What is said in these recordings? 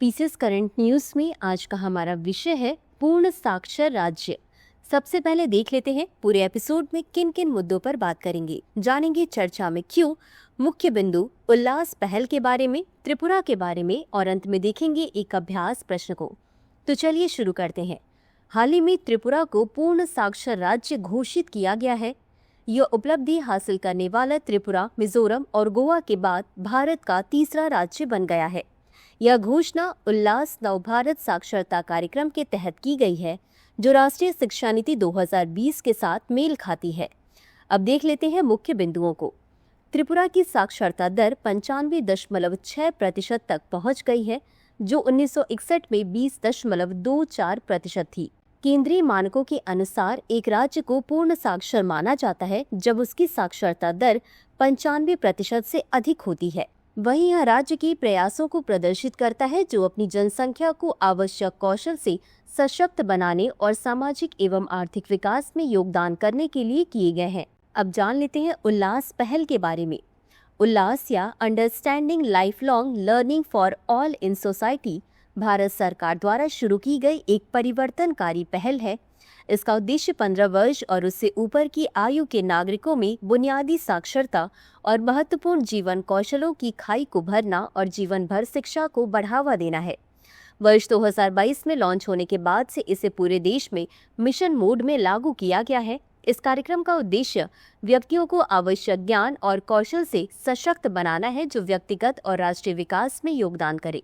PCS current news में आज का हमारा विषय है पूर्ण साक्षर राज्य। सबसे पहले देख लेते हैं पूरे एपिसोड में किन किन मुद्दों पर बात करेंगे। जानेंगे चर्चा में क्यों, मुख्य बिंदु, उल्लास पहल के बारे में, त्रिपुरा के बारे में और अंत में देखेंगे एक अभ्यास प्रश्न को। तो चलिए शुरू करते हैं। हाल ही में त्रिपुरा को पूर्ण साक्षर राज्य घोषित किया गया है। यह उपलब्धि हासिल करने वाला त्रिपुरा, मिजोरम और गोवा के बाद भारत का तीसरा राज्य बन गया है। यह घोषणा उल्लास नवभारत साक्षरता कार्यक्रम के तहत की गई है, जो राष्ट्रीय शिक्षा नीति 2020 के साथ मेल खाती है। अब देख लेते हैं मुख्य बिंदुओं को। त्रिपुरा की साक्षरता दर 95.6% तक पहुंच गई है, जो 1961 में 20.24% थी। केंद्रीय मानकों के अनुसार एक राज्य को पूर्ण साक्षर माना जाता है जब उसकी साक्षरता दर 95% से अधिक होती है। वहीं यह राज्य के प्रयासों को प्रदर्शित करता है जो अपनी जनसंख्या को आवश्यक कौशल से सशक्त बनाने और सामाजिक एवं आर्थिक विकास में योगदान करने के लिए किए गए हैं। अब जान लेते हैं उल्लास पहल के बारे में। उल्लास या understanding life long learning for all in society Bharat सरकार द्वारा शुरू की गई एक परिवर्तनकारी पहल है। इसका उद्देश्य 15 वर्ष और उससे ऊपर की आयु के नागरिकों में बुनियादी साक्षरता और महत्वपूर्ण जीवन कौशलों की खाई को भरना और जीवन भर शिक्षा को बढ़ावा देना है। वर्ष 2022 में लॉन्च होने के बाद से इसे पूरे देश में मिशन मोड में लागू किया गया है। इस कार्यक्रम का उद्देश्य व्यक्तियों को आवश्यक ज्ञान और कौशल से सशक्त बनाना है, जो व्यक्तिगत और राष्ट्रीय विकास में योगदान करे।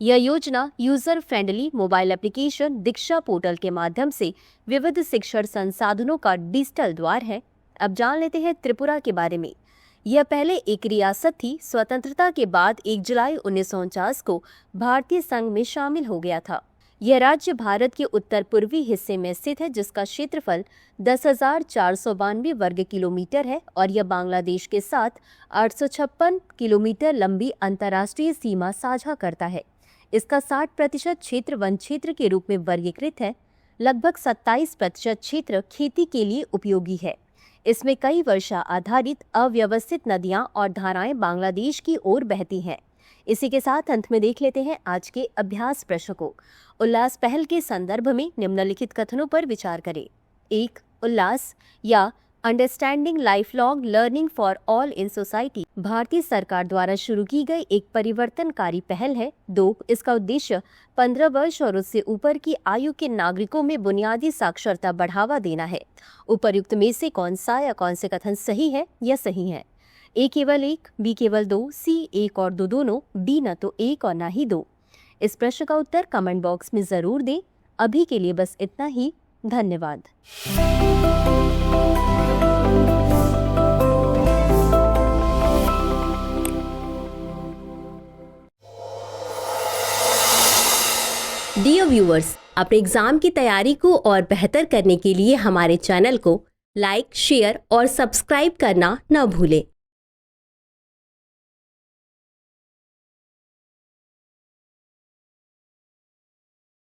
यह योजना यूजर फ्रेंडली मोबाइल एप्लीकेशन दीक्षा पोर्टल के माध्यम से विविध शिक्षण संसाधनों का डिजिटल द्वार है। अब जान लेते हैं त्रिपुरा के बारे में। यह पहले एक रियासत थी। स्वतंत्रता के बाद 1 जुलाई 1949 को भारतीय संघ में शामिल हो गया था। यह राज्य भारत के उत्तर पूर्वी हिस्से में स्थित है, जिसका क्षेत्रफल 10,492 वर्ग किलोमीटर है और यह बांग्लादेश के साथ 856 किलोमीटर लंबी अंतर्राष्ट्रीय सीमा साझा करता है। इसका 60% क्षेत्र वन क्षेत्र के रूप में वर्गीकृत है। लगभग 27% क्षेत्र खेती के लिए उपयोगी है। इसमें कई वर्षा आधारित अव्यवस्थित नदियां और धाराएं बांग्लादेश की ओर बहती हैं। इसी के साथ अंत में देख लेते हैं आज के अभ्यास प्रश्न को। उल्लास पहल के संदर्भ में निम्नलिखित कथनों पर विचार करें। 1. उल्लास या understanding life long learning for all in society भारतीय सरकार द्वारा शुरू की गई एक परिवर्तनकारी पहल है। 2. इसका उद्देश्य 15 वर्ष और उससे ऊपर की आयु के नागरिकों में बुनियादी साक्षरता बढ़ावा देना है। उपर्युक्त में से कौन सा या कौन से कथन सही है या सही है? A केवल 1, B केवल 2, C 1 और 2 दोनों, D न तो 1 और न ही 2। इस प्रश्न का उत्तर कमेंट बॉक्स में जरूर दें। अभी के लिए बस इतना ही। धन्यवाद। डियर व्यूअर्स, अपने एग्जाम की तैयारी को और बेहतर करने के लिए हमारे चैनल को लाइक, शेयर और सब्सक्राइब करना न भूलें।